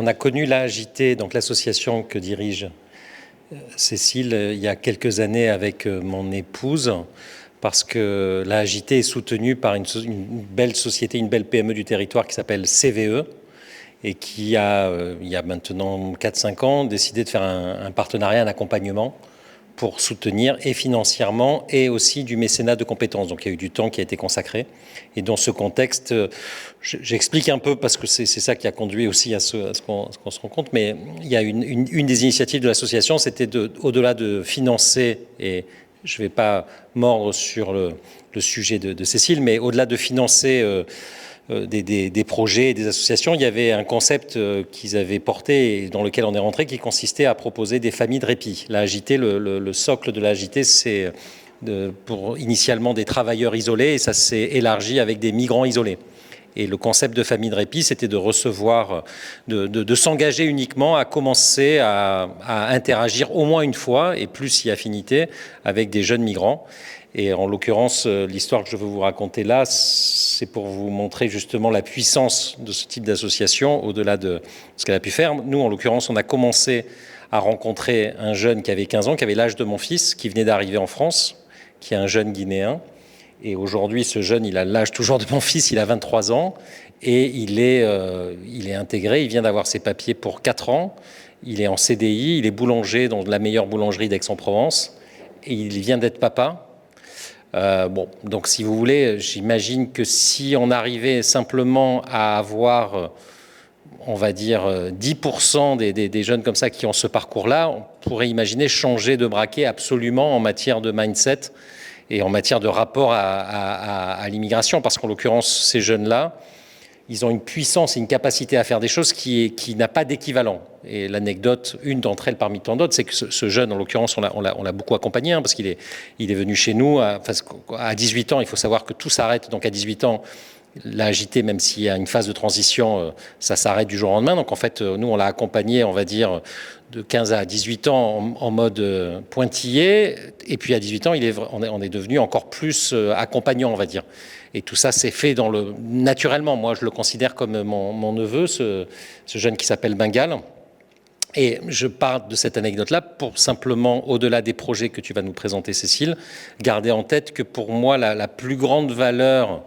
on a connu l'AJT, donc l'association que dirige Cécile, il y a quelques années avec mon épouse, parce que l'AJT est soutenue par une belle société, une belle PME du territoire qui s'appelle CVE, et qui a, il y a maintenant 4-5 ans, décidé de faire un partenariat, un accompagnement pour soutenir et financièrement et aussi du mécénat de compétences. Donc il y a eu du temps qui a été consacré. Et dans ce contexte, j'explique un peu parce que c'est ça qui a conduit aussi à ce qu'on se rend compte, mais il y a une des initiatives de l'association, c'était au-delà de financer, et je ne vais pas mordre sur le sujet de Cécile, mais au-delà de financer des projets et des associations, il y avait un concept qu'ils avaient porté et dans lequel on est rentré qui consistait à proposer des familles de répit. L'AJT, le socle de l'AJT, c'est pour initialement des travailleurs isolés et ça s'est élargi avec des migrants isolés. Et le concept de famille de répit, c'était de recevoir, de s'engager uniquement à commencer à interagir au moins une fois, et plus si affinité, avec des jeunes migrants. Et en l'occurrence, l'histoire que je veux vous raconter là, c'est pour vous montrer justement la puissance de ce type d'association, au-delà de ce qu'elle a pu faire. Nous, en l'occurrence, on a commencé à rencontrer un jeune qui avait 15 ans, qui avait l'âge de mon fils, qui venait d'arriver en France, qui est un jeune Guinéen. Et aujourd'hui, ce jeune, il a l'âge toujours de mon fils, il a 23 ans, et il est intégré, il vient d'avoir ses papiers pour 4 ans, il est en CDI, il est boulanger dans la meilleure boulangerie d'Aix-en-Provence, et il vient d'être papa. Bon, donc si vous voulez, j'imagine que si on arrivait simplement à avoir, on va dire, 10% des jeunes comme ça qui ont ce parcours-là, on pourrait imaginer changer de braquet absolument en matière de mindset et en matière de rapport à l'immigration, parce qu'en l'occurrence, ces jeunes-là, ils ont une puissance et une capacité à faire des choses qui n'a pas d'équivalent. Et l'anecdote, une d'entre elles parmi tant d'autres, c'est que ce jeune, en l'occurrence, on l'a beaucoup accompagné, parce qu'il est venu chez nous à 18 ans. Il faut savoir que tout s'arrête, donc à 18 ans, l'AJT, même s'il y a une phase de transition, ça s'arrête du jour au lendemain. Donc en fait, nous, on l'a accompagné, on va dire, de 15 à 18 ans en mode pointillé. Et puis à 18 ans, on est devenu encore plus accompagnant, on va dire. Et tout ça s'est fait naturellement. Moi, je le considère comme mon neveu, ce jeune qui s'appelle Bengal. Et je parle de cette anecdote-là pour simplement, au-delà des projets que tu vas nous présenter, Cécile, garder en tête que pour moi, la plus grande valeur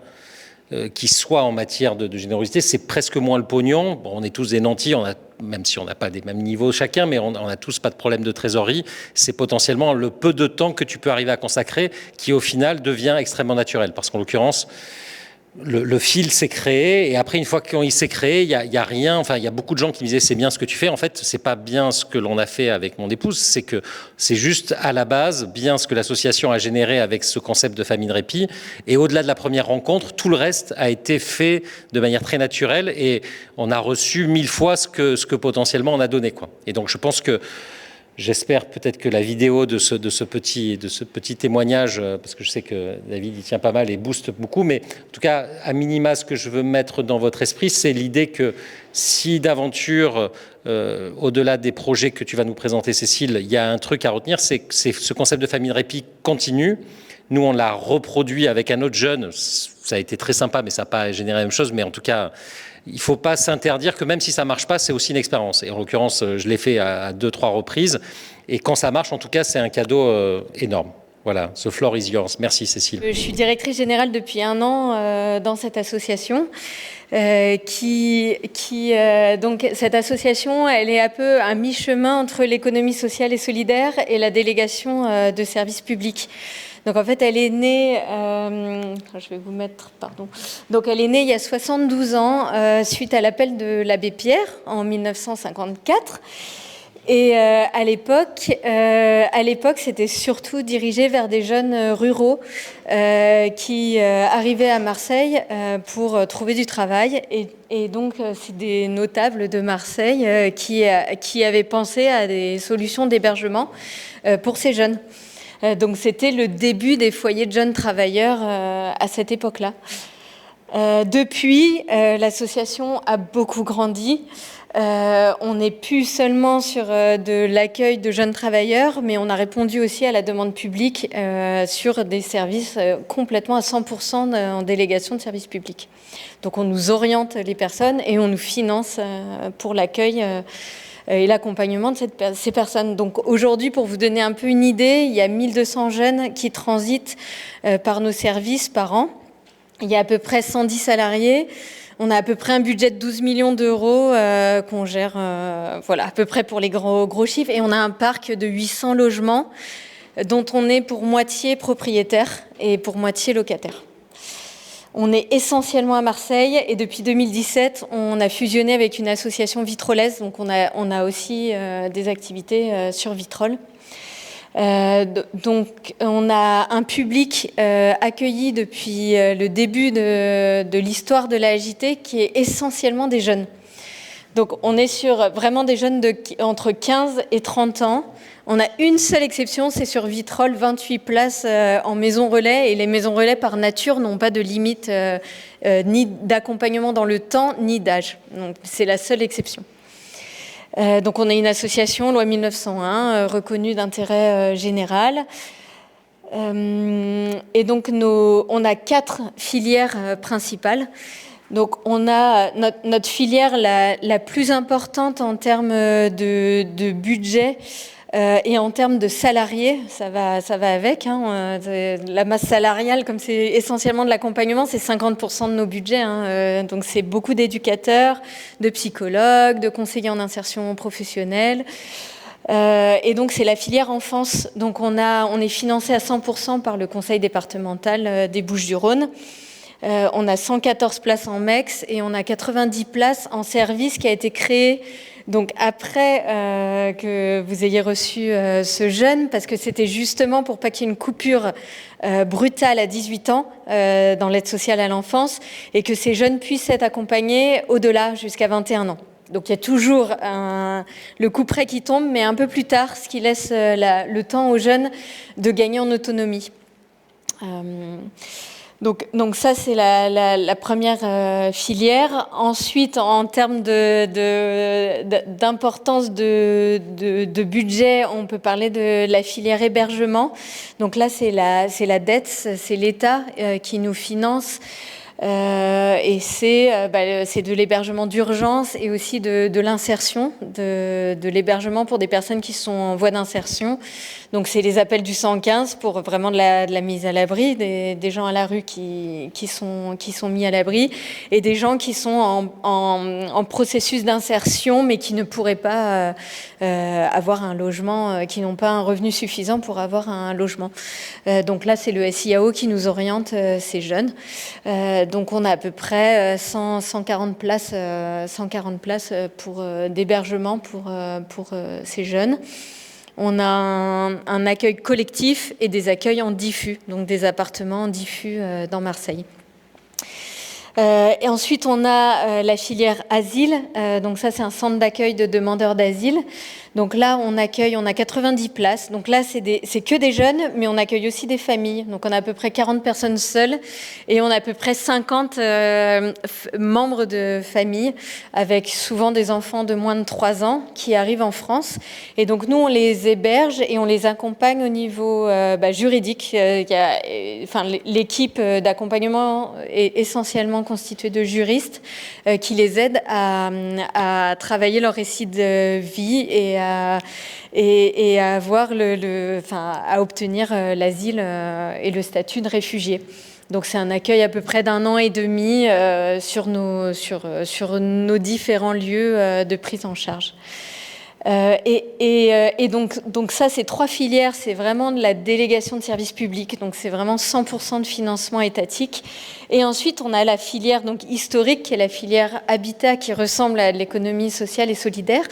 qui soit en matière de générosité, c'est presque moins le pognon. Bon, on est tous des nantis, même si on n'a pas des mêmes niveaux chacun, mais on n'a tous pas de problème de trésorerie. C'est potentiellement le peu de temps que tu peux arriver à consacrer qui, au final, devient extrêmement naturel. Parce qu'en l'occurrence, le fil s'est créé, et après, une fois qu'il s'est créé, il y a rien. Enfin, il y a beaucoup de gens qui me disaient c'est bien ce que tu fais. En fait, c'est pas bien ce que l'on a fait avec mon épouse, c'est juste à la base bien ce que l'association a généré avec ce concept de famille de répit. Et au-delà de la première rencontre, tout le reste a été fait de manière très naturelle, et on a reçu 1000 fois ce que potentiellement on a donné, quoi. Et donc, je pense que j'espère peut-être que la vidéo de ce petit témoignage, parce que je sais que David y tient pas mal et booste beaucoup, mais en tout cas, à minima, ce que je veux mettre dans votre esprit, c'est l'idée que si d'aventure, au-delà des projets que tu vas nous présenter, Cécile, il y a un truc à retenir, c'est que ce concept de famille de répit continue. Nous, on l'a reproduit avec un autre jeune. Ça a été très sympa, mais ça n'a pas généré la même chose. Mais en tout cas, il ne faut pas s'interdire que même si ça ne marche pas, c'est aussi une expérience. Et en l'occurrence, je l'ai fait à 2-3 reprises. Et quand ça marche, en tout cas, c'est un cadeau énorme. Voilà, the floor is yours. Merci, Cécile. Je suis directrice générale depuis 1 an dans cette association. Donc cette association, elle est un peu un mi-chemin entre l'économie sociale et solidaire et la délégation de services publics. Donc en fait, elle est née, je vais vous mettre, pardon. Donc elle est née il y a 72 ans suite à l'appel de l'abbé Pierre en 1954. Et à l'époque, c'était surtout dirigé vers des jeunes ruraux qui arrivaient à Marseille pour trouver du travail. Et donc, c'est des notables de Marseille qui avaient pensé à des solutions d'hébergement pour ces jeunes. Donc, c'était le début des foyers de jeunes travailleurs à cette époque-là. Depuis, l'association a beaucoup grandi. On n'est plus seulement sur de l'accueil de jeunes travailleurs, mais on a répondu aussi à la demande publique sur des services complètement à 100% en délégation de services publics. Donc on nous oriente les personnes et on nous finance pour l'accueil et l'accompagnement de ces personnes. Donc aujourd'hui, pour vous donner un peu une idée, il y a 1200 jeunes qui transitent par nos services par an. Il y a à peu près 110 salariés. On a à peu près un budget de 12 millions d'euros qu'on gère, voilà, à peu près pour les gros chiffres. Et on a un parc de 800 logements dont on est pour moitié propriétaire et pour moitié locataire. On est essentiellement à Marseille et depuis 2017, on a fusionné avec une association vitrolaise. Donc on a aussi des activités sur Vitrolles. Donc on a un public accueilli depuis le début de l'histoire de l'AJT qui est essentiellement des jeunes. Donc on est sur vraiment des jeunes entre 15 et 30 ans. On a une seule exception, c'est sur Vitrolles, 28 places en maison relais. Et les maisons relais par nature n'ont pas de limite ni d'accompagnement dans le temps, ni d'âge. Donc c'est la seule exception. Donc on est une association, loi 1901, reconnue d'intérêt général. Et donc on a 4 filières principales. Donc on a notre filière la plus importante en termes de budget et en termes de salariés, ça va avec. La masse salariale, comme c'est essentiellement de l'accompagnement, c'est 50% de nos budgets. Donc c'est beaucoup d'éducateurs, de psychologues, de conseillers en insertion professionnelle. Et donc c'est la filière enfance. Donc on est financé à 100% par le conseil départemental des Bouches-du-Rhône. On a 114 places en MEX et on a 90 places en service qui a été créé donc après que vous ayez reçu ce jeune, parce que c'était justement pour pas qu'il y ait une coupure brutale à 18 ans dans l'aide sociale à l'enfance et que ces jeunes puissent être accompagnés au-delà jusqu'à 21 ans. Donc il y a toujours le couperet qui tombe, mais un peu plus tard, ce qui laisse le temps aux jeunes de gagner en autonomie. Donc ça, c'est la première filière. Ensuite, en termes d'importance de budget, on peut parler de la filière hébergement. Donc là, c'est la dette, c'est l'État qui nous finance. Et c'est de l'hébergement d'urgence et aussi de l'insertion, de l'hébergement pour des personnes qui sont en voie d'insertion. Donc c'est les appels du 115 pour vraiment de la mise à l'abri, des gens à la rue qui sont mis à l'abri et des gens qui sont en processus d'insertion mais qui ne pourraient pas avoir un logement, qui n'ont pas un revenu suffisant pour avoir un logement. Donc là, c'est le SIAO qui nous oriente ces jeunes. Donc on a à peu près 140 places d'hébergement pour ces jeunes. On a un accueil collectif et des accueils en diffus, donc des appartements en diffus dans Marseille. Et ensuite, on a la filière asile. Donc ça, c'est un centre d'accueil de demandeurs d'asile. Donc là, on a 90 places. Donc là, c'est que des jeunes, mais on accueille aussi des familles. Donc on a à peu près 40 personnes seules et on a à peu près 50 membres de famille avec souvent des enfants de moins de 3 ans qui arrivent en France. Et donc nous, on les héberge et on les accompagne au niveau juridique. L'équipe d'accompagnement est essentiellement constituée de juristes qui les aident à travailler leur récit de vie et à avoir à obtenir l'asile et le statut de réfugié. Donc c'est un accueil à peu près d'1 an et demi sur nos différents lieux de prise en charge. Donc ça, ces 3 filières, c'est vraiment de la délégation de services publics, donc c'est vraiment 100% de financement étatique. Et ensuite, on a la filière donc historique, qui est la filière habitat, qui ressemble à l'économie sociale et solidaire.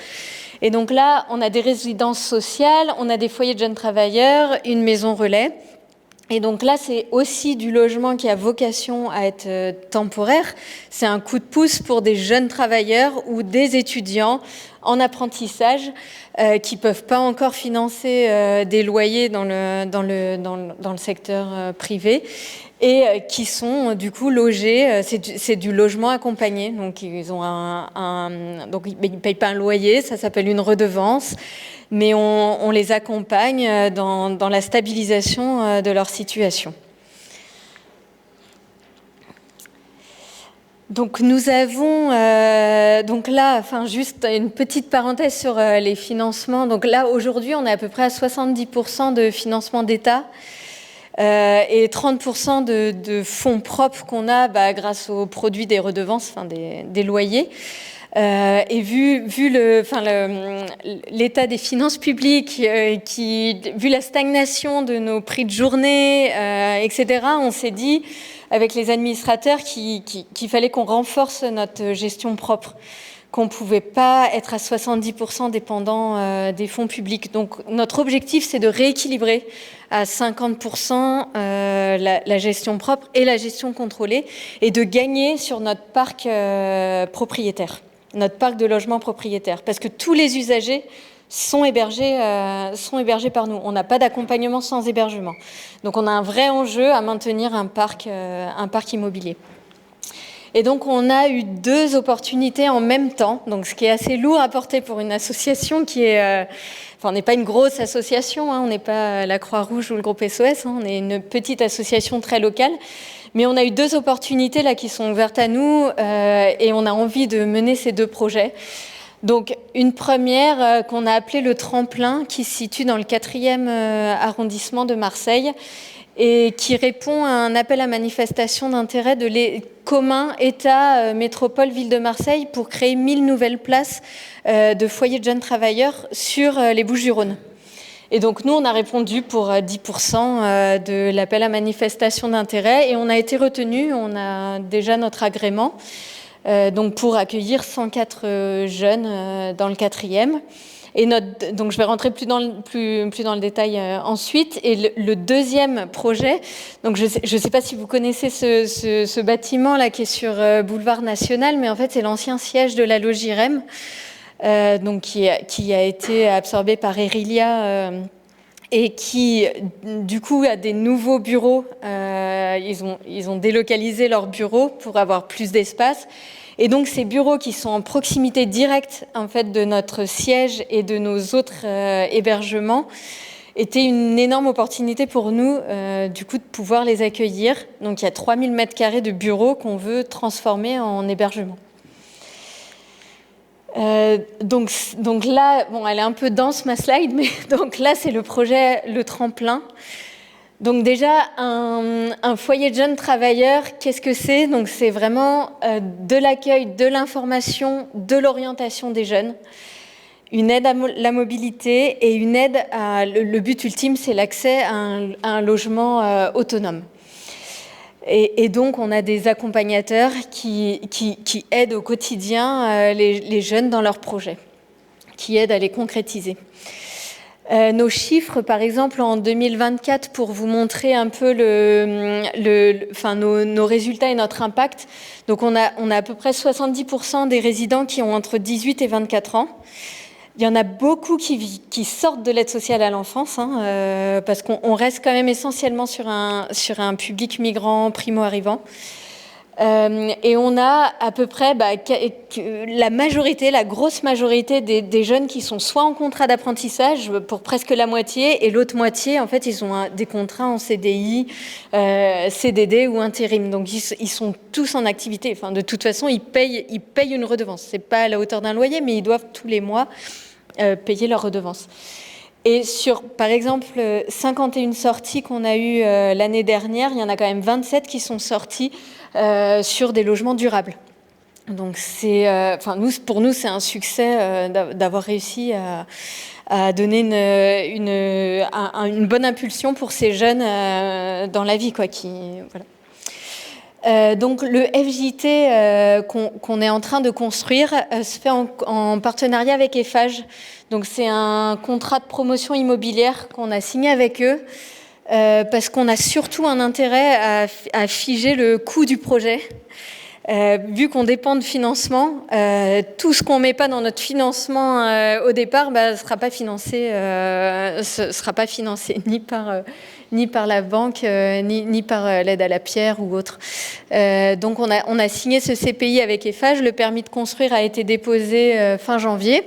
Et donc là, on a des résidences sociales, on a des foyers de jeunes travailleurs, une maison relais. Et donc là, c'est aussi du logement qui a vocation à être temporaire. C'est un coup de pouce pour des jeunes travailleurs ou des étudiants en apprentissage qui ne peuvent pas encore financer des loyers dans le secteur privé et qui sont du coup logés. C'est du logement accompagné. Donc ils ont donc ils ne payent pas un loyer, ça s'appelle une redevance. Mais on les accompagne dans la stabilisation de leur situation. Donc nous avons, donc là, enfin juste une petite parenthèse sur les financements. Donc là, aujourd'hui, on est à peu près à 70% de financement d'État et 30% de fonds propres qu'on a grâce aux produits des redevances, enfin des loyers. Et vu l'état des finances publiques, vu la stagnation de nos prix de journée, etc., on s'est dit avec les administrateurs qu'il fallait qu'on renforce notre gestion propre, qu'on ne pouvait pas être à 70% dépendant des fonds publics. Donc notre objectif, c'est de rééquilibrer à 50% la gestion propre et la gestion contrôlée et de gagner sur notre parc propriétaire. Notre parc de logements propriétaires, parce que tous les usagers sont hébergés par nous. On n'a pas d'accompagnement sans hébergement. Donc on a un vrai enjeu à maintenir un parc immobilier. Et donc on a eu 2 opportunités en même temps, donc ce qui est assez lourd à porter pour une association qui est... on n'est pas une grosse association, on n'est pas la Croix-Rouge ou le groupe SOS, on est une petite association très locale. Mais on a eu 2 opportunités là qui sont ouvertes à nous et on a envie de mener ces 2 projets. Donc une première qu'on a appelée le Tremplin, qui se situe dans le 4e arrondissement de Marseille et qui répond à un appel à manifestation d'intérêt de commun État, métropole, ville de Marseille pour créer 1000 nouvelles places de foyers de jeunes travailleurs sur les Bouches-du-Rhône. Et donc nous, on a répondu pour 10% de l'appel à manifestation d'intérêt et on a été retenus, on a déjà notre agrément donc pour accueillir 104 jeunes dans le 4e. Et donc je vais rentrer plus dans le détail ensuite. Et le deuxième projet, donc je sais pas si vous connaissez ce bâtiment là qui est sur Boulevard National, mais en fait c'est l'ancien siège de la Logirem. Donc qui a été absorbé par Erilia et qui, du coup, a des nouveaux bureaux. Ils ont délocalisé leurs bureaux pour avoir plus d'espace. Et donc, ces bureaux qui sont en proximité directe, en fait, de notre siège et de nos autres hébergements, étaient une énorme opportunité pour nous, du coup, de pouvoir les accueillir. Donc, il y a 3000 m² de bureaux qu'on veut transformer en hébergement. Donc là, bon, elle est un peu dense ma slide, mais donc là c'est le projet Le Tremplin. Donc déjà un foyer de jeunes travailleurs, qu'est-ce que c'est? Donc c'est vraiment de l'accueil, de l'information, de l'orientation des jeunes, une aide à la mobilité et une aide à le but ultime, c'est l'accès à un logement autonome. Et donc, on a des accompagnateurs qui aident au quotidien les jeunes dans leurs projets, qui aident à les concrétiser. Nos chiffres, par exemple, en 2024, pour vous montrer un peu nos résultats et notre impact. Donc, on a à peu près 70% des résidents qui ont entre 18 et 24 ans. Il y en a beaucoup qui sortent de l'aide sociale à l'enfance, parce qu'on reste quand même essentiellement sur un public migrant primo-arrivant. Et on a à peu près la grosse majorité des jeunes qui sont soit en contrat d'apprentissage pour presque la moitié, et l'autre moitié, en fait, ils ont des contrats en CDI, CDD ou intérim. Donc, ils sont tous en activité. Enfin, de toute façon, ils payent une redevance. C'est pas à la hauteur d'un loyer, mais ils doivent tous les mois payer leur redevance. Et sur, par exemple, 51 sorties qu'on a eues l'année dernière, il y en a quand même 27 qui sont sorties sur des logements durables. Donc, pour nous, c'est un succès d'avoir réussi à donner une bonne impulsion pour ces jeunes dans la vie, quoi, voilà. Donc le FJT qu'on est en train de construire se fait en partenariat avec Eiffage. Donc c'est un contrat de promotion immobilière qu'on a signé avec eux parce qu'on a surtout un intérêt à figer le coût du projet. Vu qu'on dépend de financement, tout ce qu'on ne met pas dans notre financement au départ ne sera pas financé ni par la banque, ni par l'aide à la pierre ou autre. Donc on a signé ce CPI avec Eiffage. Le permis de construire a été déposé fin janvier.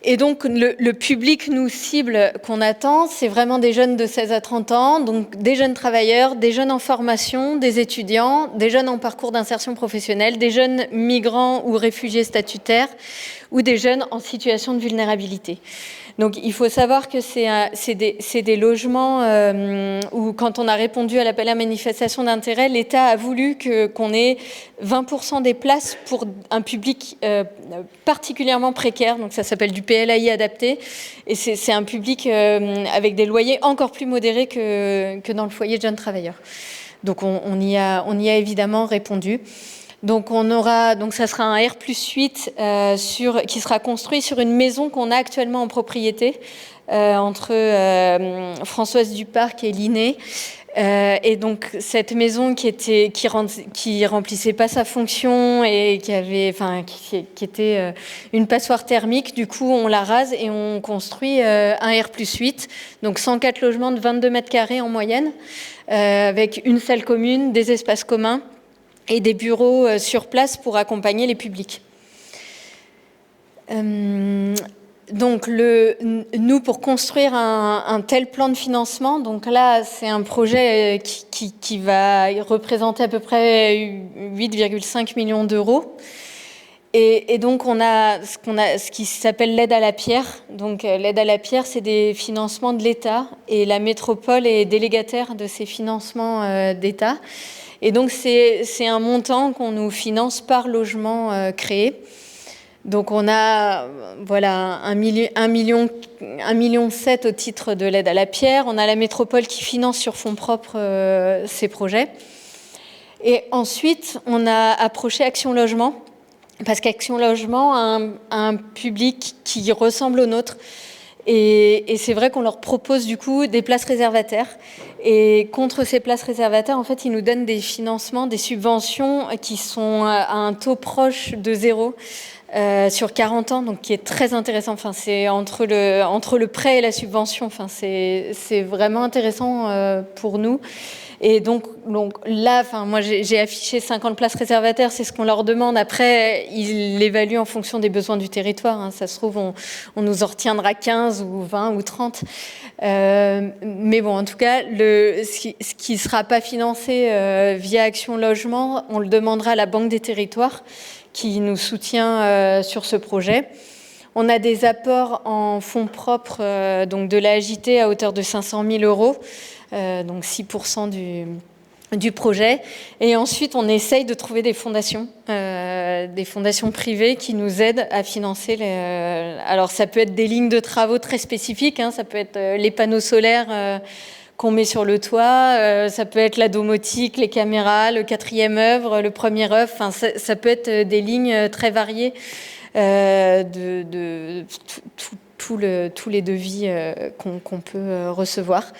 Et donc, le public nous cible qu'on attend, c'est vraiment des jeunes de 16 à 30 ans, donc des jeunes travailleurs, des jeunes en formation, des étudiants, des jeunes en parcours d'insertion professionnelle, des jeunes migrants ou réfugiés statutaires, ou des jeunes en situation de vulnérabilité. Donc, il faut savoir que c'est des logements où, quand on a répondu à l'appel à manifestation d'intérêt, l'État a voulu qu'on ait 20% des places pour un public particulièrement précaire. Donc, ça s'appelle du PLAI adapté. Et c'est un public avec des loyers encore plus modérés que dans le foyer de jeunes travailleurs. Donc, on y a évidemment répondu. Donc ça sera un R+8 qui sera construit sur une maison qu'on a actuellement en propriété entre Françoise Duparc et Linné. Et donc cette maison qui remplissait pas sa fonction et qui était une passoire thermique, du coup on la rase et on construit un R+8, donc 104 logements de 22 mètres carrés en moyenne, avec une salle commune, des espaces communs et des bureaux sur place pour accompagner les publics. Donc, nous, pour construire un tel plan de financement, donc là, c'est un projet qui va représenter à peu près 8,5 millions d'euros. Et donc, on a ce qui s'appelle l'aide à la pierre. Donc, l'aide à la pierre, c'est des financements de l'État. Et la métropole est délégataire de ces financements d'État. Et donc, c'est un montant qu'on nous finance par logement créé. Donc, on a 1,7 million au titre de l'aide à la pierre. On a la métropole qui finance sur fonds propres ces projets. Et ensuite, on a approché Action Logement, parce qu'Action Logement a un public qui ressemble au nôtre. Et c'est vrai qu'on leur propose du coup des places réservataires. Et contre ces places réservataires, en fait, ils nous donnent des financements, des subventions qui sont à un taux proche de 0 sur 40 ans, donc qui est très intéressant. Enfin, c'est entre le prêt et la subvention. Enfin, c'est vraiment intéressant pour nous. Et donc là, moi j'ai affiché 50 places réservataires, c'est ce qu'on leur demande. Après, ils l'évaluent en fonction des besoins du territoire. Hein. Ça se trouve, on nous en retiendra 15 ou 20 ou 30. Mais bon, en tout cas, ce qui ne sera pas financé via Action Logement, on le demandera à la Banque des Territoires qui nous soutient sur ce projet. On a des apports en fonds propres donc de l'AGT à hauteur de 500 000 euros. Donc 6% du projet. Et ensuite, on essaye de trouver des fondations privées qui nous aident à financer alors, ça peut être des lignes de travaux très spécifiques, hein, ça peut être les panneaux solaires qu'on met sur le toit, ça peut être la domotique, les caméras, le 4e œuvre, le premier œuvre. Enfin, ça peut être des lignes très variées de tous les devis qu'on peut recevoir.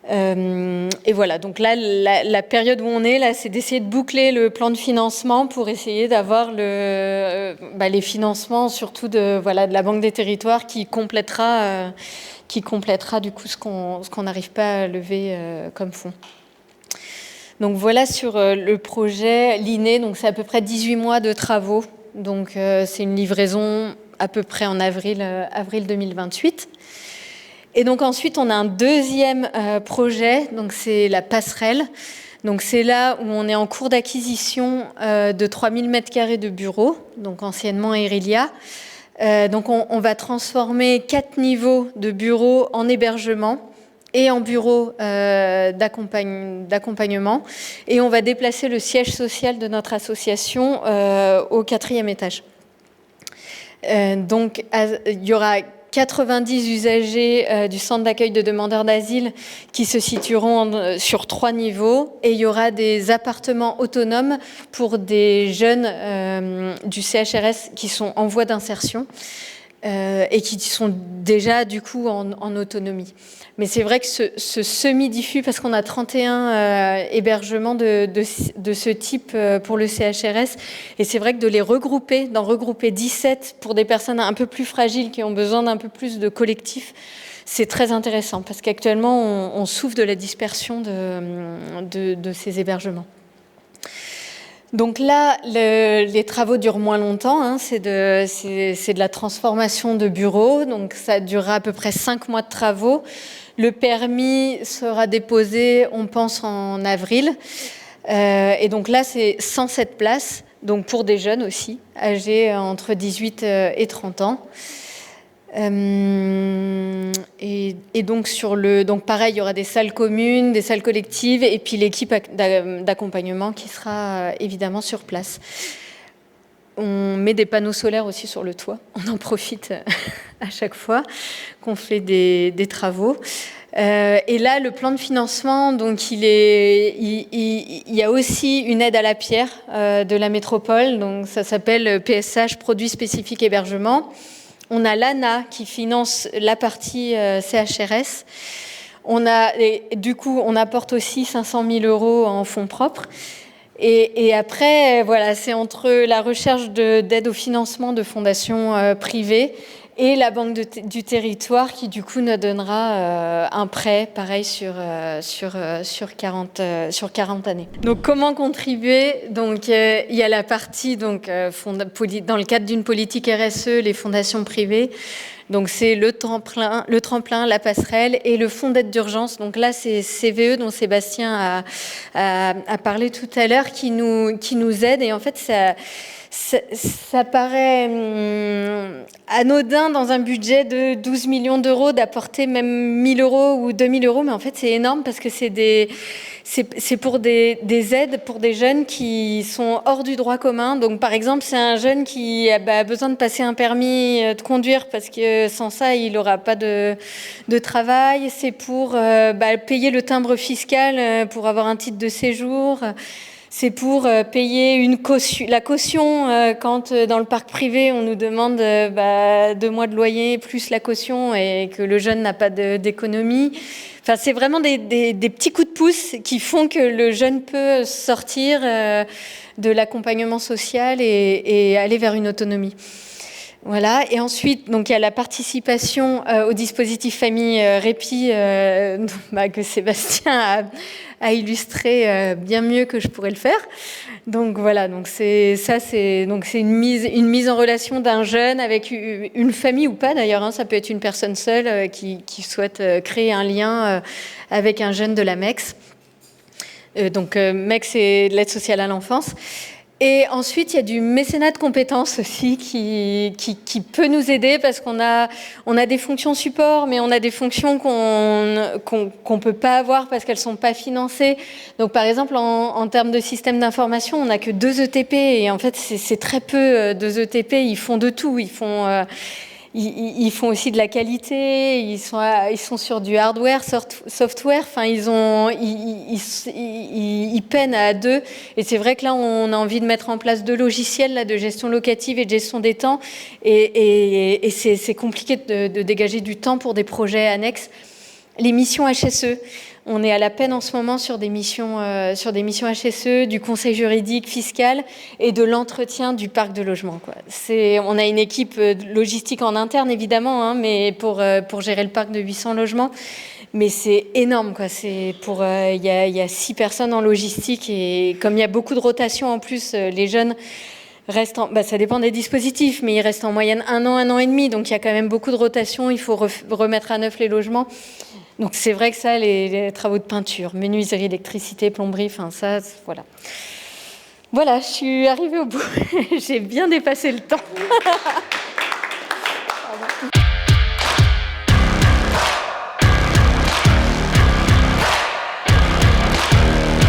Et voilà, donc là, la période où on est, là, c'est d'essayer de boucler le plan de financement pour essayer d'avoir les financements, surtout de la Banque des Territoires, qui complétera du coup ce qu'on n'arrive pas à lever comme fonds. Donc voilà sur le projet Linné, donc c'est à peu près 18 mois de travaux, donc c'est une livraison à peu près en avril 2028. Et donc ensuite, on a un deuxième projet, donc c'est la passerelle. Donc c'est là où on est en cours d'acquisition de 3000 m² de bureaux, donc anciennement Erilia. Donc on va transformer 4 niveaux de bureaux en hébergement et en bureaux d'accompagnement. Et on va déplacer le siège social de notre association au 4e étage. Donc il y aura 90 usagers du centre d'accueil de demandeurs d'asile qui se situeront sur 3 niveaux, et il y aura des appartements autonomes pour des jeunes du CHRS qui sont en voie d'insertion. et qui sont déjà du coup en autonomie. Mais c'est vrai que ce semi-diffus, parce qu'on a 31 hébergements de ce type pour le CHRS, et c'est vrai que de les regrouper, d'en regrouper 17 pour des personnes un peu plus fragiles qui ont besoin d'un peu plus de collectif, c'est très intéressant, parce qu'actuellement, on souffre de la dispersion de ces hébergements. Donc là, les travaux durent moins longtemps, hein, c'est de la transformation de bureaux, donc ça durera à peu près 5 mois de travaux. Le permis sera déposé, on pense, en avril. Et donc là, c'est 107 places, donc pour des jeunes aussi, âgés entre 18 et 30 ans. Et donc donc pareil, il y aura des salles communes, des salles collectives, et puis l'équipe d'accompagnement qui sera évidemment sur place. On met des panneaux solaires aussi sur le toit. On en profite à chaque fois qu'on fait des travaux. Et là, le plan de financement, donc il y a aussi une aide à la pierre de la métropole. Donc ça s'appelle PSH, Produits spécifiques hébergement. On a l'ANA qui finance la partie CHRS. Du coup, on apporte aussi 500 000 € en fonds propres. Et après, voilà, c'est entre la recherche d'aide au financement de fondations privées et la Banque du territoire qui, du coup, nous donnera un prêt, pareil, sur 40 années. Donc, comment contribuer ? Donc, il y a la partie, donc, dans le cadre d'une politique RSE, les fondations privées. Donc, c'est le tremplin, la passerelle et le fonds d'aide d'urgence. Donc là, c'est CVE dont Sébastien a parlé tout à l'heure qui nous aide. Et en fait, ça paraît anodin dans un budget de 12 millions d'euros d'apporter même 1 000 € ou 2 000 €, mais en fait c'est énorme parce que c'est pour des aides pour des jeunes qui sont hors du droit commun. Donc par exemple, c'est un jeune qui a besoin de passer un permis de conduire parce que sans ça, il n'aura pas de travail. C'est pour payer le timbre fiscal pour avoir un titre de séjour. C'est pour payer la caution quand dans le parc privé, on nous demande 2 mois de loyer plus la caution et que le jeune n'a pas d'économie. Enfin, c'est vraiment des petits coups de pouce qui font que le jeune peut sortir de l'accompagnement social et aller vers une autonomie. Voilà. Et ensuite, donc, il y a la participation au dispositif famille répit que Sébastien a illustré bien mieux que je pourrais le faire. Donc voilà, donc c'est une mise en relation d'un jeune avec une famille ou pas d'ailleurs, hein, ça peut être une personne seule qui souhaite créer un lien avec un jeune de la MEX. Donc MEX, c'est de l'aide sociale à l'enfance. Et ensuite, il y a du mécénat de compétences aussi qui peut nous aider parce qu'on a des fonctions support, mais on a des fonctions qu'on peut pas avoir parce qu'elles sont pas financées. Donc, par exemple, en termes de système d'information, on n'a que 2 ETP et en fait, c'est très peu 2 ETP. Ils font de tout. Ils font aussi de la qualité, ils sont sur du hardware, software, enfin ils peinent à 2. Et c'est vrai que là on a envie de mettre en place 2 logiciels là, de gestion locative et de gestion des temps, et c'est compliqué de dégager du temps pour des projets annexes. Les missions HSE. On est à la peine en ce moment sur des missions HSE, du conseil juridique, fiscal et de l'entretien du parc de logement, quoi. On a une équipe logistique en interne, évidemment, hein, mais pour gérer le parc de 800 logements. Mais c'est énorme, quoi. Il y a 6 personnes en logistique et comme il y a beaucoup de rotation en plus, les jeunes restent ça dépend des dispositifs, mais ils restent en moyenne 1 an et demi. Donc il y a quand même beaucoup de rotation. Il faut remettre à neuf les logements. Donc c'est vrai que ça, les travaux de peinture, menuiserie, électricité, plomberie, enfin ça, voilà. Voilà, je suis arrivée au bout. J'ai bien dépassé le temps.